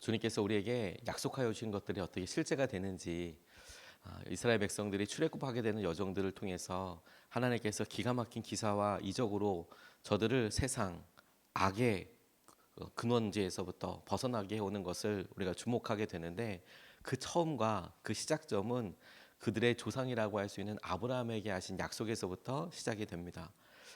주님께서 우리에게 약속하여 주신 것들이 어떻게 실제가 되는지, 이스라엘 백성들이 출애굽하게 되는 여정들을 통해서 하나님께서 기가 막힌 기사와 이적으로 저들을 세상 악의 근원지에서부터 벗어나게 해오는 것을 우리가 주목하게 되는데, 그 처음과 그 시작점은 그들의 조상이라고 할 수 있는 아브라함에게 하신 약속에서부터 시작이 됩니다.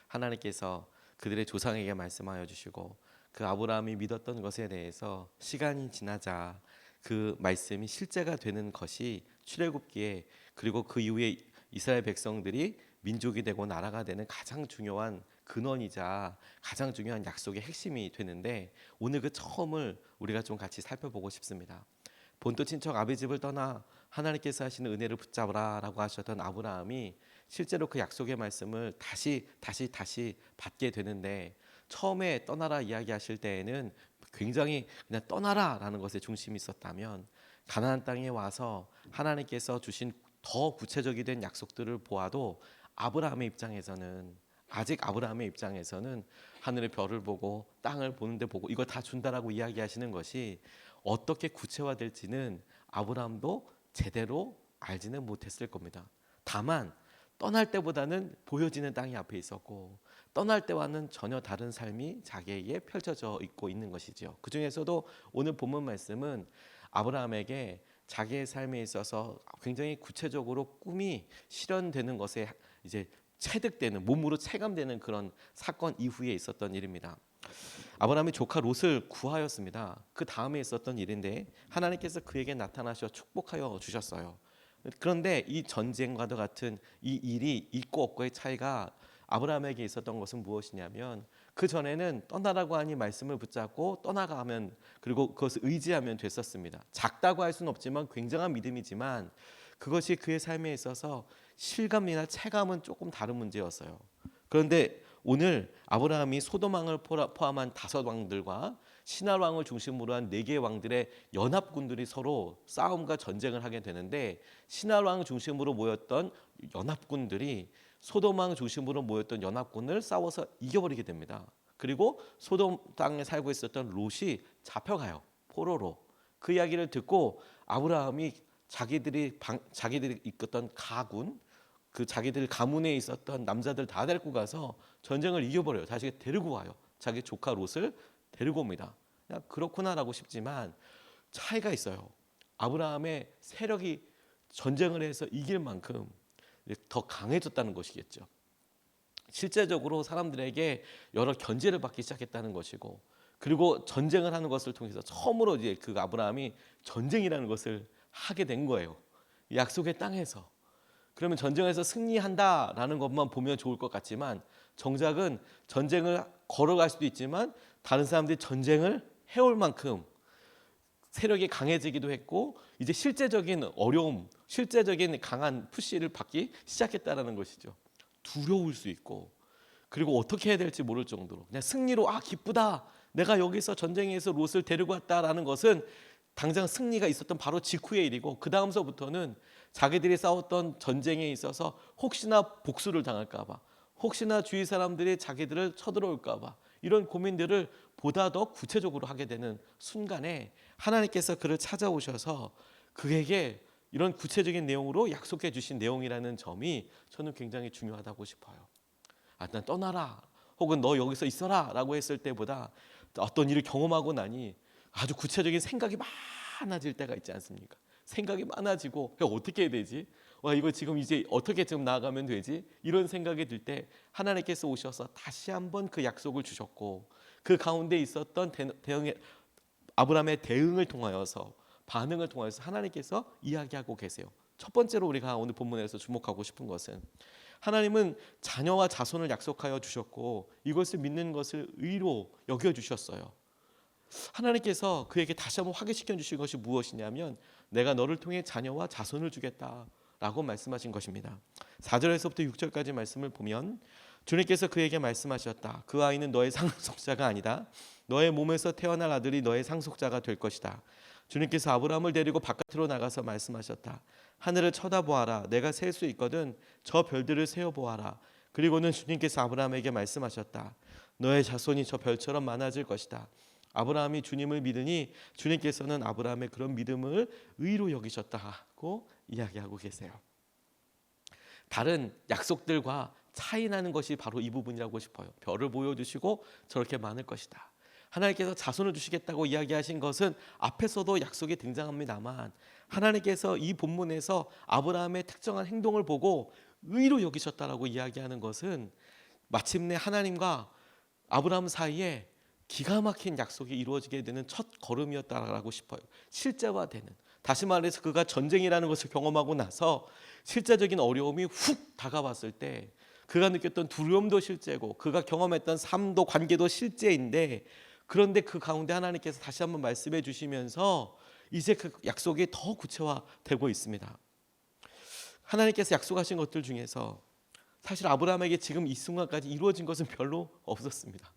하나님께서 그들의 조상에게 말씀하여 주시고, 그 아브라함이 믿었던 것에 대해서 시간이 지나자 그 말씀이 실제가 되는 것이 출애굽기에, 그리고 그 이후에 이스라엘 백성들이 민족이 되고 나라가 되는 가장 중요한 근원이자 가장 중요한 약속의 핵심이 되는데, 오늘 그 처음을 우리가 좀 같이 살펴보고 싶습니다. 본토 친척 아비 집을 떠나 하나님께서 하시는 은혜를 붙잡으라라고 하셨던 아브라함이 실제로 그 약속의 말씀을 다시 받게 되는데, 처음에 떠나라 이야기하실 때에는 굉장히 그냥 떠나라라는 것에 중심이 있었다면, 가나안 땅에 와서 하나님께서 주신 더 구체적이 된 약속들을 보아도 아직 아브라함의 입장에서는 하늘의 별을 보고 땅을 보는데 보고 이거 다 준다라고 이야기하시는 것이 어떻게 구체화될지는 아브라함도 제대로 알지는 못했을 겁니다. 다만 떠날 때보다는 보여지는 땅이 앞에 있었고, 떠날 때와는 전혀 다른 삶이 자기에게 펼쳐져 있고 있는 것이죠. 그 중에서도 오늘 본문 말씀은 아브라함에게 자기의 삶에 있어서 굉장히 구체적으로 꿈이 실현되는 것에 이제 체득되는, 몸으로 체감되는 그런 사건 이후에 있었던 일입니다. 아브라함이 조카 롯을 구하였습니다. 그 다음에 있었던 일인데, 하나님께서 그에게 나타나셔 축복하여 주셨어요. 그런데 이 전쟁과도 같은 이 일이 있고 없고의 차이가 아브라함에게 있었던 것은 무엇이냐면, 그 전에는 떠나라고 하니 말씀을 붙잡고 떠나가면, 그리고 그것을 의지하면 됐었습니다. 작다고 할 수는 없지만 굉장한 믿음이지만, 그것이 그의 삶에 있어서 실감이나 체감은 조금 다른 문제였어요. 그런데 오늘 아브라함이 소돔 왕을 포함한 5왕들과 신할 왕을 중심으로 한 4개의 왕들의 연합군들이 서로 싸움과 전쟁을 하게 되는데, 신할 왕 중심으로 모였던 연합군들이 소돔 왕 중심으로 모였던 연합군을 싸워서 이겨버리게 됩니다. 그리고 소돔 땅에 살고 있었던 롯이 잡혀가요, 포로로. 그 이야기를 듣고 아브라함이 자기들이 이끌던 가군, 그 자기들 가문에 있었던 남자들 다 데리고 가서 전쟁을 이겨버려요. 다시 데리고 와요. 자기 조카 롯을 데리고 옵니다. 그냥 그렇구나라고 싶지만 차이가 있어요. 아브라함의 세력이 전쟁을 해서 이길 만큼 더 강해졌다는 것이겠죠. 실제적으로 사람들에게 여러 견제를 받기 시작했다는 것이고, 그리고 전쟁을 하는 것을 통해서 처음으로 이제 그 아브라함이 전쟁이라는 것을 하게 된 거예요. 약속의 땅에서. 그러면 전쟁에서 승리한다라는 것만 보면 좋을 것 같지만, 정작은 전쟁을 걸어갈 수도 있지만 다른 사람들이 전쟁을 해올 만큼 세력이 강해지기도 했고, 이제 실제적인 어려움, 실제적인 강한 푸시를 받기 시작했다라는 것이죠. 두려울 수 있고, 그리고 어떻게 해야 될지 모를 정도로 그냥 승리로 기쁘다, 내가 여기서 전쟁에서 롯을 데리고 왔다라는 것은 당장 승리가 있었던 바로 직후의 일이고, 그 다음서부터는 자기들이 싸웠던 전쟁에 있어서 혹시나 복수를 당할까 봐, 혹시나 주위 사람들이 자기들을 쳐들어올까 봐, 이런 고민들을 보다 더 구체적으로 하게 되는 순간에 하나님께서 그를 찾아오셔서 그에게 이런 구체적인 내용으로 약속해 주신 내용이라는 점이 저는 굉장히 중요하다고 싶어요. 난 떠나라, 혹은 너 여기서 있어라 라고 했을 때보다 어떤 일을 경험하고 나니 아주 구체적인 생각이 많아질 때가 있지 않습니까? 생각이 많아지고 어떻게 해야 되지? 이거 지금 이제 어떻게 좀 나아가면 되지? 이런 생각이 들 때 하나님께서 오셔서 다시 한번 그 약속을 주셨고, 그 가운데 있었던 아브라함의 대응을 통하여서, 반응을 통하여서 하나님께서 이야기하고 계세요. 첫 번째로 우리가 오늘 본문에서 주목하고 싶은 것은, 하나님은 자녀와 자손을 약속하여 주셨고 이것을 믿는 것을 의로 여겨주셨어요. 하나님께서 그에게 다시 한번 확인시켜 주신 것이 무엇이냐면, 내가 너를 통해 자녀와 자손을 주겠다라고 말씀하신 것입니다. 4절에서부터 6절까지 말씀을 보면, 주님께서 그에게 말씀하셨다. 그 아이는 너의 상속자가 아니다. 너의 몸에서 태어날 아들이 너의 상속자가 될 것이다. 주님께서 아브라함을 데리고 바깥으로 나가서 말씀하셨다. 하늘을 쳐다보아라. 내가 셀 수 있거든. 저 별들을 세어보아라. 그리고는 주님께서 아브라함에게 말씀하셨다. 너의 자손이 저 별처럼 많아질 것이다. 아브라함이 주님을 믿으니 주님께서는 아브라함의 그런 믿음을 의로 여기셨다고 이야기하고 계세요. 다른 약속들과 차이 나는 것이 바로 이 부분이라고 싶어요. 별을 보여주시고 저렇게 많을 것이다. 하나님께서 자손을 주시겠다고 이야기하신 것은 앞에서도 약속이 등장합니다만, 하나님께서 이 본문에서 아브라함의 특정한 행동을 보고 의로 여기셨다라고 이야기하는 것은 마침내 하나님과 아브라함 사이에 기가 막힌 약속이 이루어지게 되는 첫 걸음이었다라고 싶어요. 실제화되는. 다시 말해서 그가 전쟁이라는 것을 경험하고 나서 실제적인 어려움이 훅 다가왔을 때 그가 느꼈던 두려움도 실제고 그가 경험했던 삶도 관계도 실제인데, 그런데 그 가운데 하나님께서 다시 한번 말씀해 주시면서 이제 그 약속이 더 구체화되고 있습니다. 하나님께서 약속하신 것들 중에서 사실 아브라함에게 지금 이 순간까지 이루어진 것은 별로 없었습니다.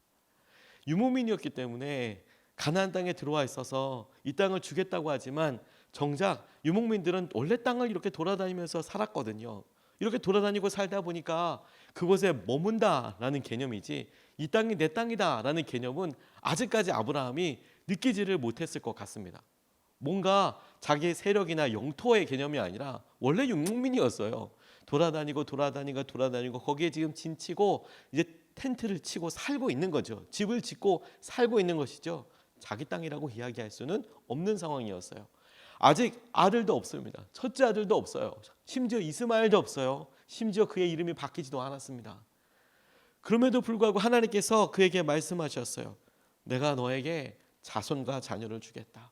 유목민이었기 때문에 가나안 땅에 들어와 있어서 이 땅을 주겠다고 하지만 정작 유목민들은 원래 땅을 이렇게 돌아다니면서 살았거든요. 이렇게 돌아다니고 살다 보니까 그곳에 머문다라는 개념이지 이 땅이 내 땅이다라는 개념은 아직까지 아브라함이 느끼지를 못했을 것 같습니다. 뭔가 자기의 세력이나 영토의 개념이 아니라 원래 유목민이었어요. 돌아다니고 거기에 지금 진치고 이제 텐트를 치고 살고 있는 거죠. 집을 짓고 살고 있는 것이죠. 자기 땅이라고 이야기할 수는 없는 상황이었어요. 아직 아들도 없습니다. 첫째 아들도 없어요. 심지어 이스마엘도 없어요. 심지어 그의 이름이 바뀌지도 않았습니다. 그럼에도 불구하고 하나님께서 그에게 말씀하셨어요. 내가 너에게 자손과 자녀를 주겠다.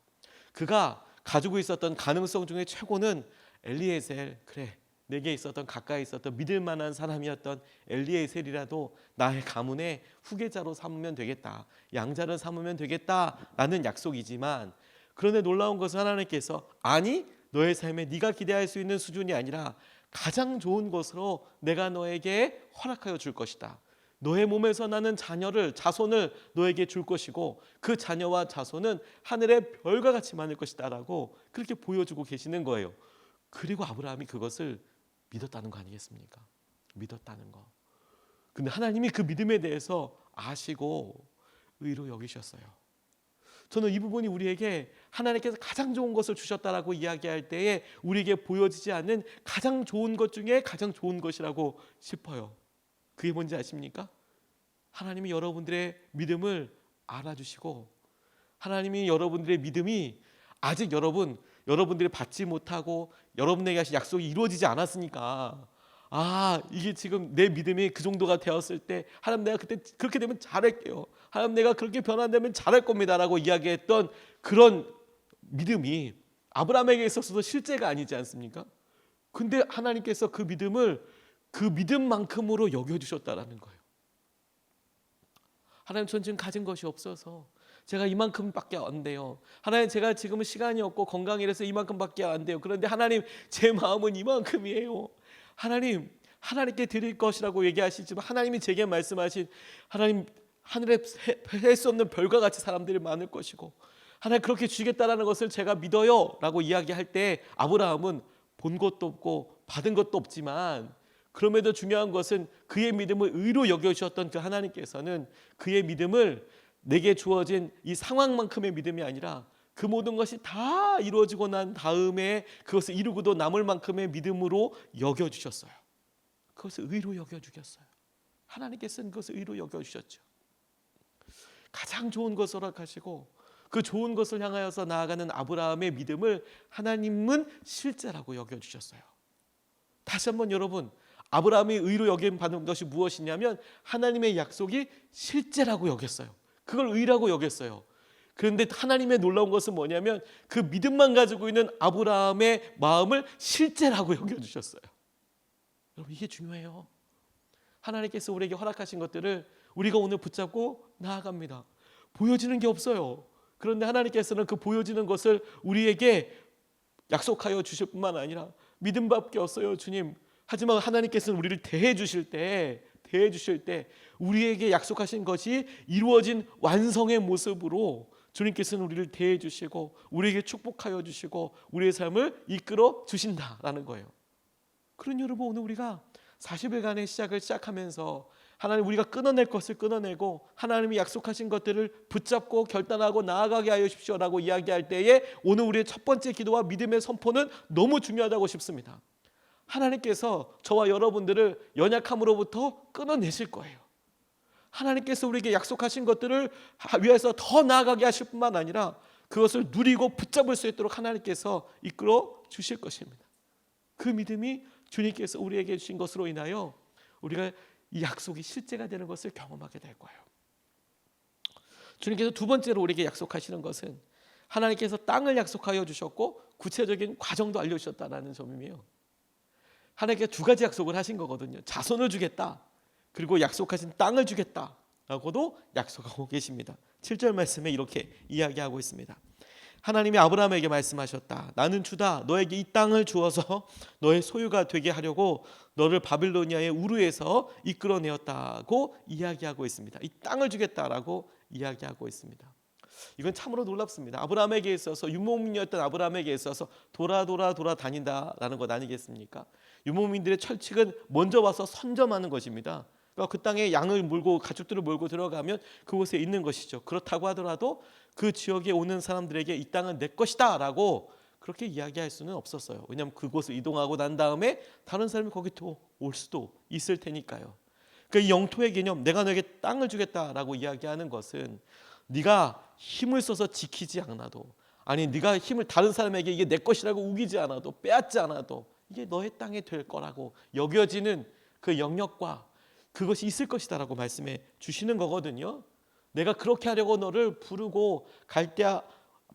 그가 가지고 있었던 가능성 중에 최고는 엘리에셀, 그래 내게 있었던 가까이 있었던 믿을 만한 사람이었던 엘리에셀이라도 나의 가문의 후계자로 삼으면 되겠다, 양자를 삼으면 되겠다라는 약속이지만, 그런데 놀라운 것은 하나님께서 아니 너의 삶에 네가 기대할 수 있는 수준이 아니라 가장 좋은 것으로 내가 너에게 허락하여 줄 것이다. 너의 몸에서 나는 자손을 너에게 줄 것이고 그 자녀와 자손은 하늘의 별과 같이 많을 것이다 라고 그렇게 보여주고 계시는 거예요. 그리고 아브라함이 그것을 믿었다는 거 아니겠습니까? 믿었다는 거. 근데 하나님이 그 믿음에 대해서 아시고 의로 여기셨어요. 저는 이 부분이 우리에게 하나님께서 가장 좋은 것을 주셨다라고 이야기할 때에 우리에게 보여지지 않는 가장 좋은 것 중에 가장 좋은 것이라고 싶어요. 그게 뭔지 아십니까? 하나님이 여러분들의 믿음을 알아주시고, 하나님이 여러분들의 믿음이 아직 여러분들이 받지 못하고 여러분에게 하신 약속이 이루어지지 않았으니까, 이게 지금 내 믿음이 그 정도가 되었을 때 하나님 내가 그때 그렇게 되면 잘할게요, 하나님 내가 그렇게 변화되면 잘할 겁니다 라고 이야기했던 그런 믿음이 아브라함에게 있어서도 실제가 아니지 않습니까? 근데 하나님께서 그 믿음을 그 믿음만큼으로 여겨주셨다라는 거예요. 하나님, 전 지금 가진 것이 없어서 제가 이만큼밖에 안 돼요. 하나님, 제가 지금은 시간이 없고 건강이 이래서 이만큼밖에 안 돼요. 그런데 하나님, 제 마음은 이만큼이에요. 하나님께 드릴 것이라고 얘기하시지만 하나님이 제게 말씀하신, 하나님, 하늘에 할 수 없는 별과 같이 사람들이 많을 것이고 하나님 그렇게 주시겠다라는 것을 제가 믿어요 라고 이야기할 때 아브라함은 본 것도 없고 받은 것도 없지만, 그럼에도 중요한 것은 그의 믿음을 의로 여겨주셨던 그 하나님께서는 그의 믿음을 내게 주어진 이 상황만큼의 믿음이 아니라 그 모든 것이 다 이루어지고 난 다음에 그것을 이루고도 남을 만큼의 믿음으로 여겨주셨어요. 그것을 의로 여겨주셨어요. 하나님께서는 그것을 의로 여겨주셨죠. 가장 좋은 것을 허락하시고 그 좋은 것을 향하여서 나아가는 아브라함의 믿음을 하나님은 실제라고 여겨주셨어요. 다시 한번 여러분, 아브라함이 의로 여김받은 것이 무엇이냐면 하나님의 약속이 실제라고 여겼어요. 그걸 의라고 여겼어요. 그런데 하나님의 놀라운 것은 뭐냐면 그 믿음만 가지고 있는 아브라함의 마음을 실제라고 여겨주셨어요. 여러분, 이게 중요해요. 하나님께서 우리에게 허락하신 것들을 우리가 오늘 붙잡고 나아갑니다. 보여지는 게 없어요. 그런데 하나님께서는 그 보여지는 것을 우리에게 약속하여 주실 뿐만 아니라 믿음밖에 없어요, 주님. 하지만 하나님께서는 우리를 대해 주실 때 우리에게 약속하신 것이 이루어진 완성의 모습으로 주님께서는 우리를 대해 주시고 우리에게 축복하여 주시고 우리의 삶을 이끌어 주신다라는 거예요. 그런 여러분, 오늘 우리가 40일간의 시작하면서 하나님, 우리가 끊어낼 것을 끊어내고 하나님이 약속하신 것들을 붙잡고 결단하고 나아가게 하여 주십시오라고 이야기할 때에 오늘 우리의 첫 번째 기도와 믿음의 선포는 너무 중요하다고 싶습니다. 하나님께서 저와 여러분들을 연약함으로부터 끊어내실 거예요. 하나님께서 우리에게 약속하신 것들을 위해서 더 나아가게 하실 뿐만 아니라 그것을 누리고 붙잡을 수 있도록 하나님께서 이끌어 주실 것입니다. 그 믿음이 주님께서 우리에게 주신 것으로 인하여 우리가 이 약속이 실제가 되는 것을 경험하게 될 거예요. 주님께서 두 번째로 우리에게 약속하시는 것은 하나님께서 땅을 약속하여 주셨고 구체적인 과정도 알려주셨다는 점이에요. 하나님께서 두 가지 약속을 하신 거거든요. 자손을 주겠다, 그리고 약속하신 땅을 주겠다라고도 약속하고 계십니다. 7절 말씀에 이렇게 이야기하고 있습니다. 하나님이 아브라함에게 말씀하셨다. 나는 주다. 너에게 이 땅을 주어서 너의 소유가 되게 하려고 너를 바빌로니아의 우르에서 이끌어내었다고 이야기하고 있습니다. 이 땅을 주겠다라고 이야기하고 있습니다. 이건 참으로 놀랍습니다. 아브라함에게 있어서 유목민이었던 아브라함에게 있어서 돌아 다닌다라는 것 아니겠습니까? 유목민들의 철칙은 먼저 와서 선점하는 것입니다. 그러니까 그 땅에 양을 물고 가축들을 몰고 들어가면 그곳에 있는 것이죠. 그렇다고 하더라도 그 지역에 오는 사람들에게 이 땅은 내 것이다 라고 그렇게 이야기할 수는 없었어요. 왜냐하면 그곳을 이동하고 난 다음에 다른 사람이 거기 또 올 수도 있을 테니까요. 그러니까 이 영토의 개념, 내가 너에게 땅을 주겠다라고 이야기하는 것은 네가 힘을 써서 지키지 않아도, 아니 네가 힘을 다른 사람에게 이게 내 것이라고 우기지 않아도, 빼앗지 않아도 이게 너의 땅이 될 거라고 여겨지는 그 영역과 그것이 있을 것이다라고 말씀해 주시는 거거든요. 내가 그렇게 하려고 너를 부르고 갈대아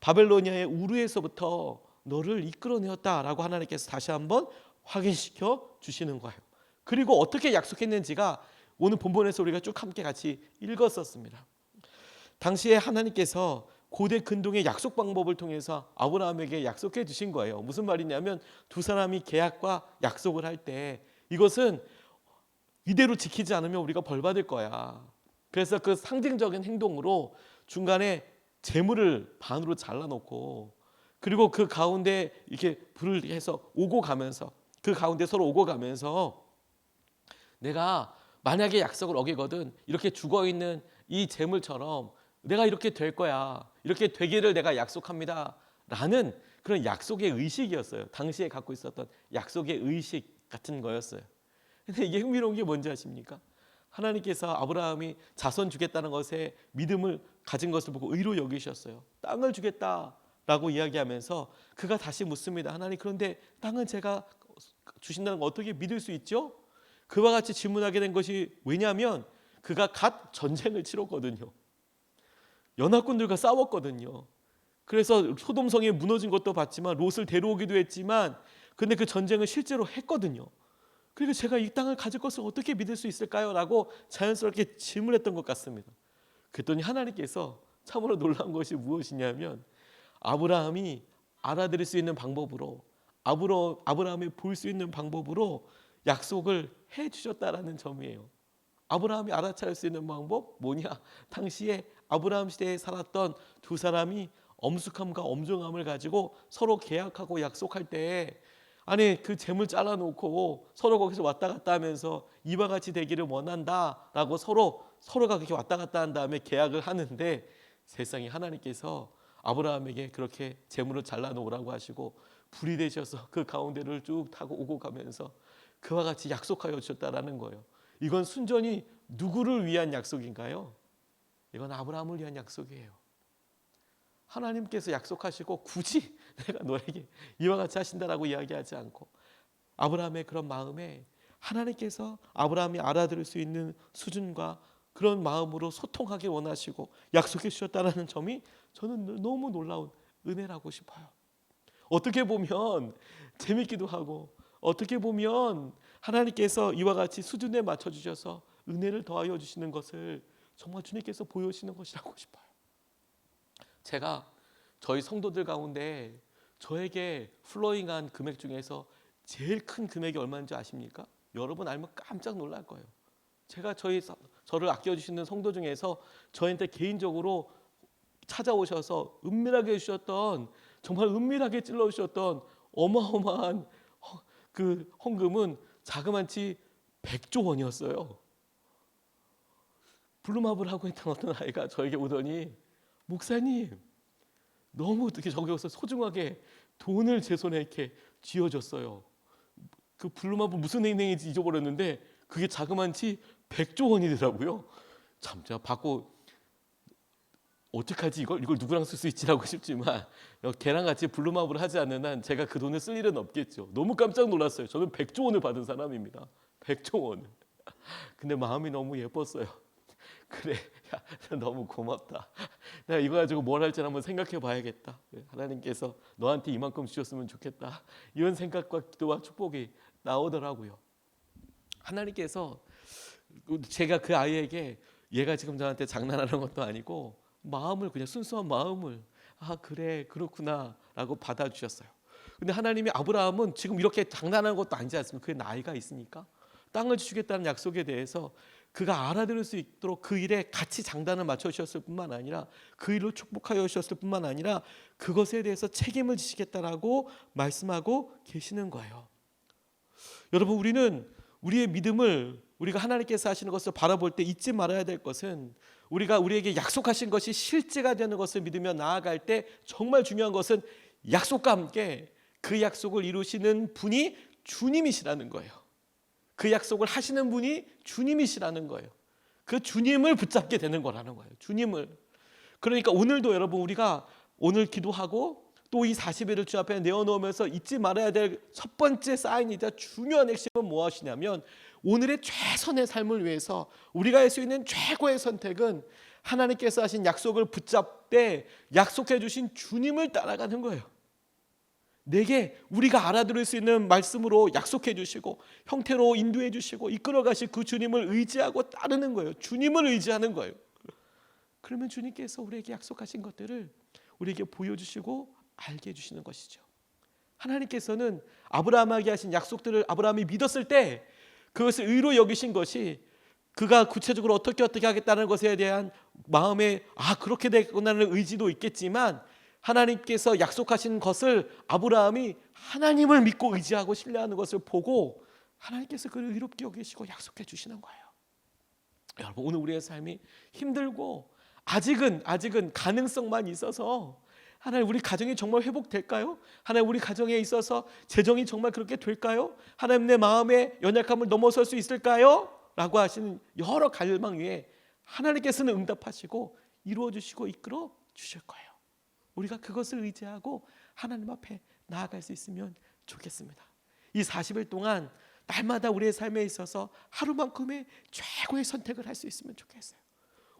바벨로니아의 우르에서부터 너를 이끌어내었다라고 하나님께서 다시 한번 확인시켜 주시는 거예요. 그리고 어떻게 약속했는지가 오늘 본문에서 우리가 쭉 함께 같이 읽었었습니다. 당시에 하나님께서 고대 근동의 약속 방법을 통해서 아브라함에게 약속해 주신 거예요. 무슨 말이냐면 두 사람이 계약과 약속을 할 때 이것은 이대로 지키지 않으면 우리가 벌 받을 거야. 그래서 그 상징적인 행동으로 중간에 재물을 반으로 잘라놓고, 그리고 그 가운데 이렇게 불을 해서 오고 가면서, 그 가운데 서로 오고 가면서 내가 만약에 약속을 어기거든 이렇게 죽어있는 이 재물처럼 내가 이렇게 될 거야, 이렇게 되기를 내가 약속합니다 라는 그런 약속의 의식이었어요. 당시에 갖고 있었던 약속의 의식 같은 거였어요. 근데 이게 흥미로운 게 뭔지 아십니까? 하나님께서 아브라함이 자손 주겠다는 것에 믿음을 가진 것을 보고 의로 여기셨어요. 땅을 주겠다라고 이야기하면서 그가 다시 묻습니다. 하나님, 그런데 땅은 제가 주신다는 거 어떻게 믿을 수 있죠? 그와 같이 질문하게 된 것이 왜냐하면 그가 갓 전쟁을 치렀거든요. 연합군들과 싸웠거든요. 그래서 소돔성이 무너진 것도 봤지만 롯을 데려오기도 했지만 근데 그 전쟁을 실제로 했거든요. 그리고 제가 이 땅을 가질 것을 어떻게 믿을 수 있을까요? 라고 자연스럽게 질문했던 것 같습니다. 그랬더니 하나님께서 참으로 놀라운 것이 무엇이냐면 아브라함이 알아들을 수 있는 방법으로, 아브라함이 볼 수 있는 방법으로 약속을 해주셨다라는 점이에요. 아브라함이 알아차릴 수 있는 방법 뭐냐? 당시에 아브라함 시대에 살았던 두 사람이 엄숙함과 엄정함을 가지고 서로 계약하고 약속할 때, 아니 그 재물 잘라놓고 서로 거기서 왔다 갔다 하면서 이와 같이 되기를 원한다라고 서로가 그렇게 왔다 갔다 한 다음에 계약을 하는데, 세상에 하나님께서 아브라함에게 그렇게 재물을 잘라놓으라고 하시고 불이 되셔서 그 가운데를 쭉 타고 오고 가면서 그와 같이 약속하여 주셨다라는 거예요. 이건 순전히 누구를 위한 약속인가요? 이건 아브라함을 위한 약속이에요. 하나님께서 약속하시고 굳이 내가 너에게 이와 같이 하신다라고 이야기하지 않고 아브라함의 그런 마음에 하나님께서 아브라함이 알아들을 수 있는 수준과 그런 마음으로 소통하기 원하시고 약속해 주셨다는 점이 저는 너무 놀라운 은혜라고 싶어요. 어떻게 보면 재밌기도 하고 어떻게 보면 하나님께서 이와 같이 수준에 맞춰주셔서 은혜를 더하여 주시는 것을 정말 주님께서 보여주시는 것이라고 싶어요. 제가 저희 성도들 가운데 저에게 플로잉한 금액 중에서 제일 큰 금액이 얼마인지 아십니까? 여러분 알면 깜짝 놀랄 거예요. 제가 저를 아껴주시는 성도 중에서 저한테 개인적으로 찾아오셔서 은밀하게 해주셨던, 정말 은밀하게 찔러주셨던 어마어마한 그 헌금은 자그만치 100조 원이었어요. 블루마블 하고 있던 어떤 아이가 저에게 오더니 목사님 너무 어떻게 저기서 소중하게 돈을 제 손에 이렇게 쥐어줬어요. 그 블루마블 무슨 은행인지 잊어버렸는데 그게 자그만치 100조 원이더라고요. 참 제가 받고 어떡하지 이걸 누구랑 쓸 수 있지라고 싶지만 걔랑같이 블루마블을 하지 않는 한 제가 그 돈을 쓸 일은 없겠죠. 너무 깜짝 놀랐어요. 저는 100조 원을 받은 사람입니다. 100조 원. 근데 마음이 너무 예뻤어요. 그래, 야, 너무 고맙다. 내가 이거 가지고 뭘 할지 한번 생각해 봐야겠다. 하나님께서 너한테 이만큼 주셨으면 좋겠다. 이런 생각과 기도와 축복이 나오더라고요. 하나님께서 제가 그 아이에게 얘가 지금 저한테 장난하는 것도 아니고 마음을 그냥 순수한 마음을 아 그래 그렇구나 라고 받아주셨어요. 근데 하나님이 아브라함은 지금 이렇게 장난하는 것도 아니지 않습니까? 그게 나이가 있으니까 땅을 주겠다는 약속에 대해서 그가 알아들을 수 있도록 그 일에 같이 장단을 맞춰 주셨을 뿐만 아니라 그 일로 축복하여 주셨을 뿐만 아니라 그것에 대해서 책임을 지시겠다라고 말씀하고 계시는 거예요. 여러분 우리는 우리의 믿음을 우리가 하나님께서 하시는 것을 바라볼 때 잊지 말아야 될 것은 우리가 우리에게 약속하신 것이 실제가 되는 것을 믿으며 나아갈 때 정말 중요한 것은 약속과 함께 그 약속을 이루시는 분이 주님이시라는 거예요. 그 약속을 하시는 분이 주님이시라는 거예요. 그 주님을 붙잡게 되는 거라는 거예요. 주님을. 그러니까 오늘도 여러분 우리가 오늘 기도하고 또 이 40일을 주 앞에 내어놓으면서 잊지 말아야 될 첫 번째 사인이자 중요한 핵심은 무엇이냐면 오늘의 최선의 삶을 위해서 우리가 할 수 있는 최고의 선택은 하나님께서 하신 약속을 붙잡되 약속해 주신 주님을 따라가는 거예요. 내게 우리가 알아들을 수 있는 말씀으로 약속해 주시고 형태로 인도해 주시고 이끌어 가실 그 주님을 의지하고 따르는 거예요. 주님을 의지하는 거예요. 그러면 주님께서 우리에게 약속하신 것들을 우리에게 보여주시고 알게 해주시는 것이죠. 하나님께서는 아브라함에게 하신 약속들을 아브라함이 믿었을 때 그것을 의로 여기신 것이 그가 구체적으로 어떻게 하겠다는 것에 대한 마음에 그렇게 되겠구나라는 의지도 있겠지만 하나님께서 약속하신 것을 아브라함이 하나님을 믿고 의지하고 신뢰하는 것을 보고 하나님께서 그를 의롭게 여기시고 약속해 주시는 거예요. 여러분 오늘 우리의 삶이 힘들고 아직은 가능성만 있어서 하나님 우리 가정이 정말 회복될까요? 하나님 우리 가정에 있어서 재정이 정말 그렇게 될까요? 하나님 내 마음의 연약함을 넘어설 수 있을까요? 라고 하시는 여러 갈망 위에 하나님께서는 응답하시고 이루어주시고 이끌어 주실 거예요. 우리가 그것을 의지하고 하나님 앞에 나아갈 수 있으면 좋겠습니다. 이 40일 동안 날마다 우리의 삶에 있어서 하루만큼의 최고의 선택을 할 수 있으면 좋겠어요.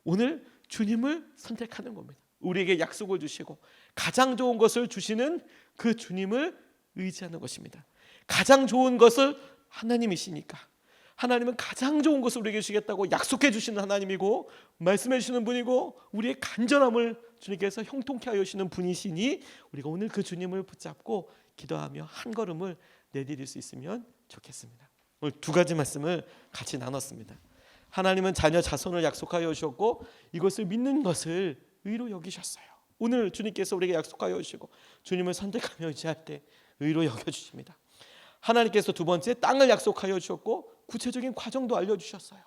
오늘 주님을 선택하는 겁니다. 우리에게 약속을 주시고 가장 좋은 것을 주시는 그 주님을 의지하는 것입니다. 가장 좋은 것을 하나님이시니까 하나님은 가장 좋은 것을 우리에게 주시겠다고 약속해 주시는 하나님이고 말씀해 주시는 분이고 우리의 간절함을 주님께서 형통케 하여 주시는 분이시니 우리가 오늘 그 주님을 붙잡고 기도하며 한 걸음을 내디딜 수 있으면 좋겠습니다. 오늘 두 가지 말씀을 같이 나눴습니다. 하나님은 자녀 자손을 약속하여 주셨고 이것을 믿는 것을 의로 여기셨어요. 오늘 주님께서 우리에게 약속하여 주시고 주님을 선택하며 의지할 때 의로 여겨주십니다. 하나님께서 두 번째 땅을 약속하여 주셨고 구체적인 과정도 알려주셨어요.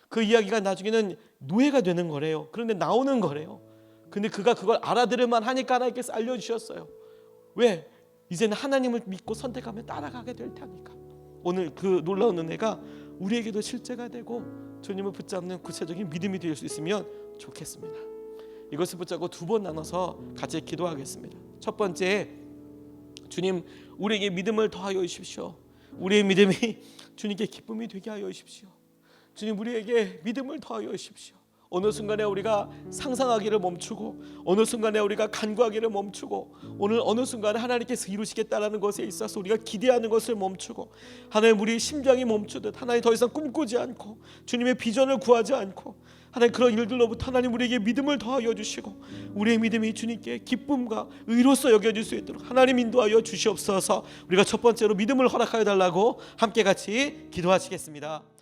그 이야기가 나중에는 노예가 되는 거래요. 그런데 나오는 거래요. 근데 그가 그걸 알아들을 만하니까 하나님께서 알려주셨어요. 왜? 이제는 하나님을 믿고 선택하며 따라가게 될 테니까. 오늘 그 놀라운 은혜가 우리에게도 실제가 되고 주님을 붙잡는 구체적인 믿음이 될 수 있으면 좋겠습니다. 이것을 붙잡고 두 번 나눠서 같이 기도하겠습니다. 첫 번째, 주님 우리에게 믿음을 더하여 주십시오. 우리의 믿음이 주님께 기쁨이 되게 하여 주십시오. 주님 우리에게 믿음을 더하여 주십시오. 어느 순간에 우리가 상상하기를 멈추고 어느 순간에 우리가 간구하기를 멈추고 오늘 어느 순간에 하나님께서 이루시겠다라는 것에 있어서 우리가 기대하는 것을 멈추고 하나님 우리 심장이 멈추듯 하나님 더 이상 꿈꾸지 않고 주님의 비전을 구하지 않고 하나님 그런 일들로부터 하나님 우리에게 믿음을 더하여 주시고 우리의 믿음이 주님께 기쁨과 의로서 여겨질 수 있도록 하나님 인도하여 주시옵소서. 우리가 첫 번째로 믿음을 허락하여 달라고 함께 같이 기도하시겠습니다.